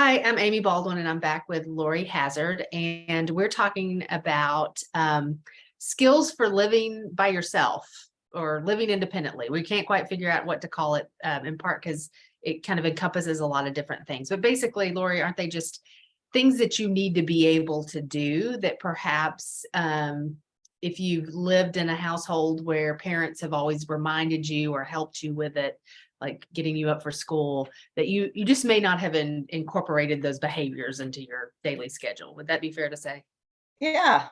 Hi, I'm Amy Baldwin, and I'm back with Lori Hazard, and we're talking about skills for living by yourself or living independently. We can't quite figure out what to call it, in part because it kind of encompasses a lot of different things. But basically, Lori, aren't they just things that you need to be able to do that perhaps if you've lived in a household where parents have always reminded you or helped you with it, like getting you up for school, that you just may not have incorporated those behaviors into your daily schedule. Would that be fair to say? Yeah.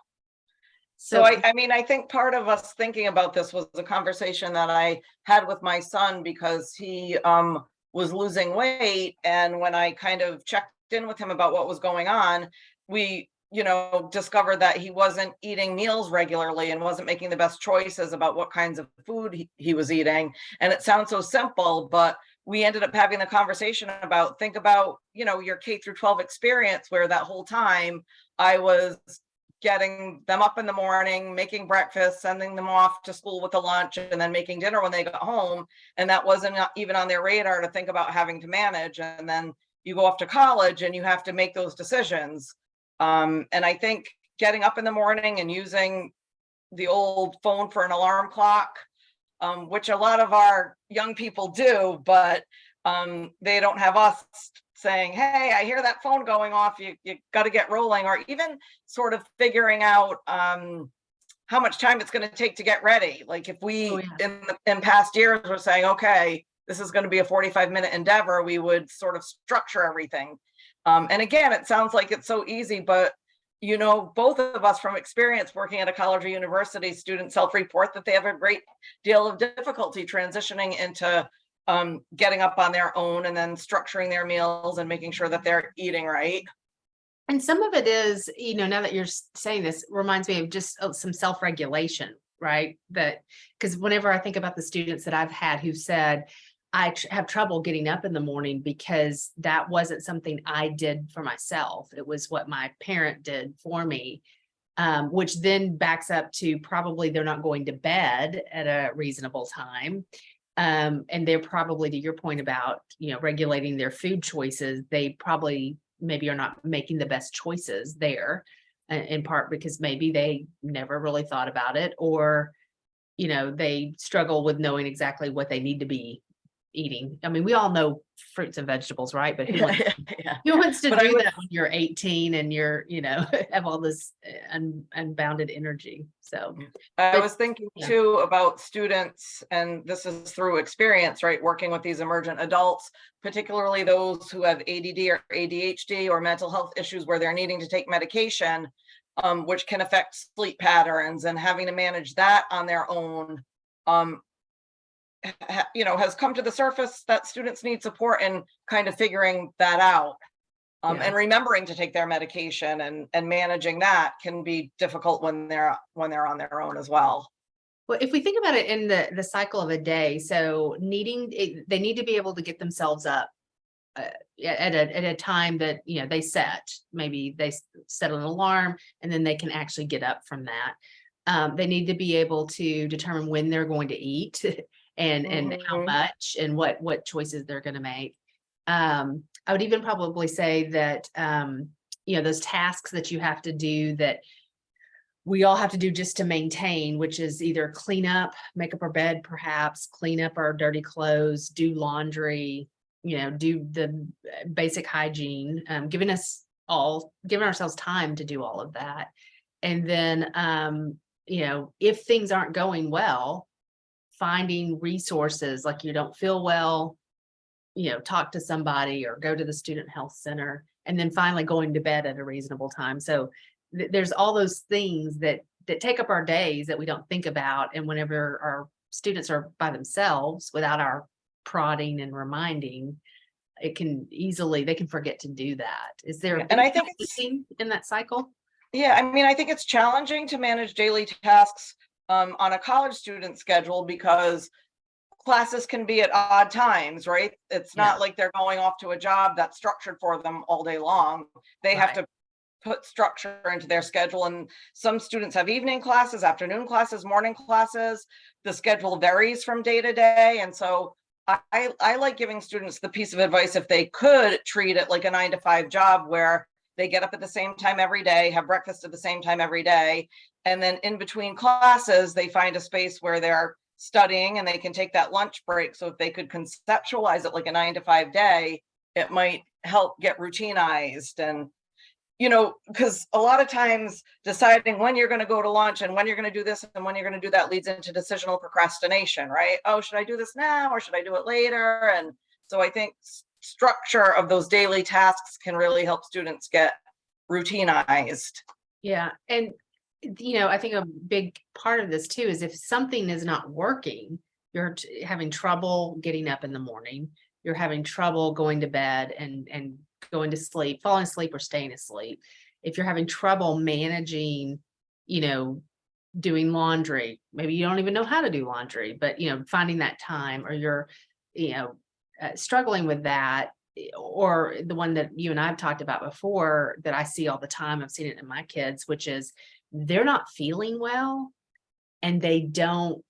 So So, I think part of us thinking about this was a conversation that I had with my son because he was losing weight. And when I kind of checked in with him about what was going on, we, discovered that he wasn't eating meals regularly and wasn't making the best choices about what kinds of food he was eating. And it sounds so simple, but we ended up having the conversation about think about, your K through 12 experience where that whole time I was getting them up in the morning, making breakfast, sending them off to school with a lunch, and then making dinner when they got home. And that wasn't even on their radar to think about having to manage. And then you go off to college and you have to make those decisions. And I think getting up in the morning and using the old phone for an alarm clock, which a lot of our young people do, but they don't have us saying, hey, I hear that phone going off, you got to get rolling, or even sort of figuring out how much time it's going to take to get ready. Like if oh we yeah. in past years were saying, okay, this is going to be a 45-minute endeavor, we would sort of structure everything. And again, it sounds like it's so easy, but both of us from experience working at a college or university, students self-report that they have a great deal of difficulty transitioning into getting up on their own and then structuring their meals and making sure that they're eating right. And some of it is, now that you're saying this, reminds me of just some self-regulation, right? That because whenever I think about the students that I've had who said, have trouble getting up in the morning because that wasn't something I did for myself. It was what my parent did for me, which then backs up to probably they're not going to bed at a reasonable time. And they're probably, to your point about, regulating their food choices, they probably maybe are not making the best choices there, in part because maybe they never really thought about it, or, they struggle with knowing exactly what they need to be eating. I mean, we all know fruits and vegetables, right? But who wants Yeah. who wants to But I do would that when you're 18 and you're, have all this unbounded energy? So, I but was thinking yeah, too about students, and this is through experience, right? Working with these emergent adults, particularly those who have ADD or ADHD or mental health issues where they're needing to take medication, which can affect sleep patterns, and having to manage that on their own, um, has come to the surface that students need support in kind of figuring that out. yeah. And remembering to take their medication and managing that can be difficult when they're on their own as well. Well, if we think about it in the cycle of a day, so they need to be able to get themselves up uh, at a time that they set. Maybe they set an alarm, and then they can actually get up from that. They need to be able to determine when they're going to eat, and how Mhm. much, and what choices they're going to make. I would even probably say that those tasks that you have to do that we all have to do just to maintain, which is either clean up, make up our bed, perhaps clean up our dirty clothes, do laundry, do the basic hygiene, giving ourselves time to do all of that. And then, if things aren't going well, finding resources, like you don't feel well, talk to somebody or go to the student health center, and then finally going to bed at a reasonable time. So there's all those things that take up our days that we don't think about. And whenever our students are by themselves without our prodding and reminding, they can forget to do that. Is there Yeah, been and I a think it's missing in that cycle? yeah, I mean, I think it's challenging to manage daily tasks on a college student schedule because classes can be at odd times, right? It's Yeah, not like they're going off to a job that's structured for them all day long. They have right. to put structure into their schedule, and some students have evening classes, afternoon classes, morning classes. The schedule varies from day to day, and so I like giving students the piece of advice if they could treat it like a 9 to 5 job where they get up at the same time every day, have breakfast at the same time every day, and then in between classes, they find a space where they're studying and they can take that lunch break. So if they could conceptualize it like a 9 to 5 day, it might help get routinized. And because a lot of times deciding when you're going to go to lunch and when you're going to do this and when you're going to do that leads into decisional procrastination, right? Oh, should I do this now or should I do it later? And so I think structure of those daily tasks can really help students get routinized. Yeah. And, I think a big part of this too is if something is not working, you're having trouble getting up in the morning, you're having trouble going to bed and going to sleep, falling asleep or staying asleep. If you're having trouble managing, doing laundry, maybe you don't even know how to do laundry, but, finding that time, or you're, struggling with that, or the one that you and I've talked about before that I see all the time, I've seen it in my kids, which is they're not feeling well and they don't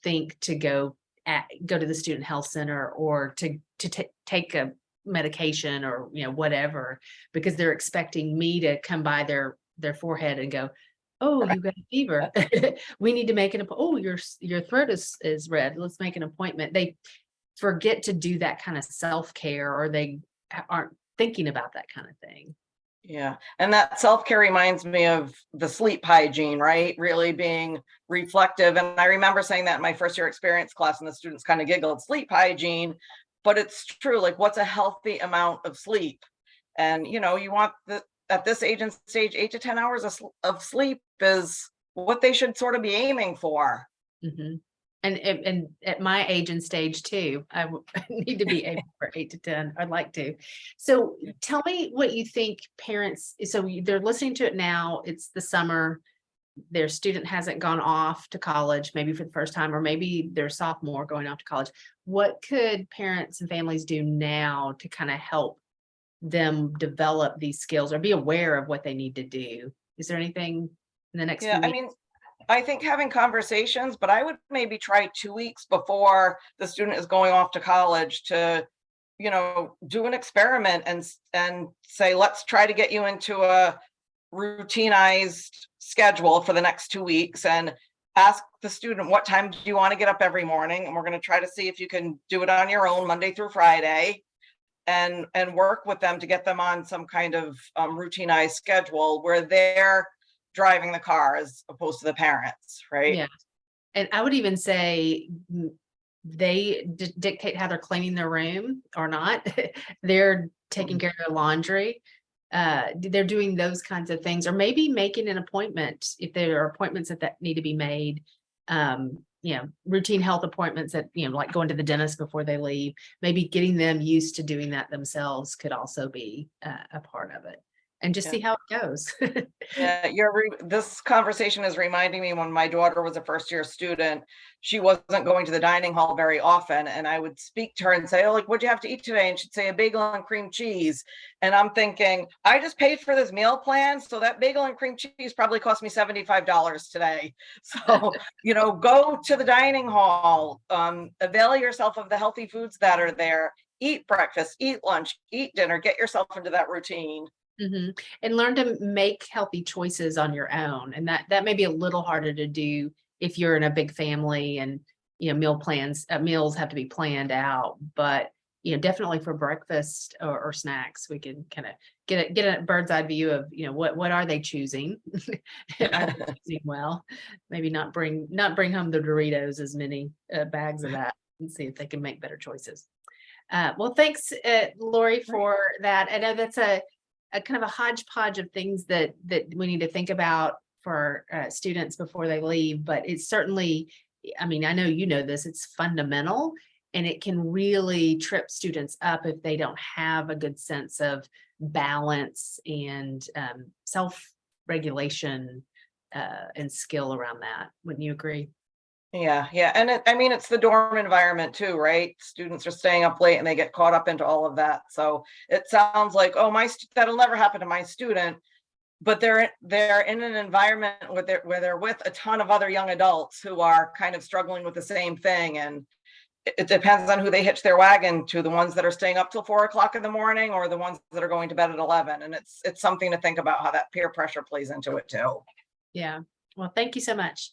think to go to the student health center or to take a medication or whatever, because they're expecting me to come by their forehead and go, oh, you got a fever. We need to make an appointment. Oh, your throat is red. Let's make an appointment. They forget to do that kind of self-care, or they aren't thinking about that kind of thing. Yeah. And that self-care reminds me of the sleep hygiene, right? Really being reflective. And I remember saying that in my first year experience class, and the students kind of giggled, sleep hygiene, but it's true. Like, what's a healthy amount of sleep? And, you want at this age and stage, 8 to 10 hours of sleep is what they should sort of be aiming for. Mm-hmm. And at my age and stage too, I need to be able for 8 to 10. I'd like to. So tell me what you think parents, so they're listening to it now, it's the summer, their student hasn't gone off to college, maybe for the first time, or maybe they're sophomore going off to college. What could parents and families do now to kind of help them develop these skills or be aware of what they need to do? Is there anything in the next few Yeah, I weeks? mean, I think having conversations, but I would maybe try 2 weeks before the student is going off to college to, do an experiment and say, let's try to get you into a routinized schedule for the next 2 weeks, and ask the student, what time do you want to get up every morning? And we're going to try to see if you can do it on your own Monday through Friday, and work with them to get them on some kind of routinized schedule where they're driving the car as opposed to the parents, right? Yeah. And I would even say they dictate how they're cleaning their room or not. They're taking care of their laundry. They're doing those kinds of things, or maybe making an appointment if there are appointments that need to be made. Routine health appointments that, like going to the dentist before they leave, maybe getting them used to doing that themselves could also be a part of it, and just Yeah. see how it goes. Yeah, this conversation is reminding me when my daughter was a first-year student, she wasn't going to the dining hall very often, and I would speak to her and say, "Oh, like, what'd you have to eat today?" And she'd say, "A bagel and cream cheese." And I'm thinking, I just paid for this meal plan, so that bagel and cream cheese probably cost me $75 today. So, go to the dining hall, avail yourself of the healthy foods that are there, eat breakfast, eat lunch, eat dinner, get yourself into that routine. Mhm. And learn to make healthy choices on your own. And that may be a little harder to do if you're in a big family and, meals have to be planned out. But, definitely for breakfast or snacks, we can kind of get a bird's eye view of, what are they choosing? Are they choosing well? Maybe not bring home the Doritos, as many bags of that, and see if they can make better choices. Well, thanks, Lori, for that. I know that's a kind of a hodgepodge of things that we need to think about for students before they leave, but it's certainly, I mean, I know this, it's fundamental, and it can really trip students up if they don't have a good sense of balance and self-regulation and skill around that. Wouldn't you agree? Yeah, yeah. And it's the dorm environment too, right? Students are staying up late and they get caught up into all of that. So it sounds like, oh, that'll never happen to my student, but they're in an environment where they're with a ton of other young adults who are kind of struggling with the same thing. And it depends on who they hitch their wagon to, the ones that are staying up till 4 o'clock in the morning or the ones that are going to bed at 11. And it's something to think about how that peer pressure plays into it too. Yeah. Well, thank you so much.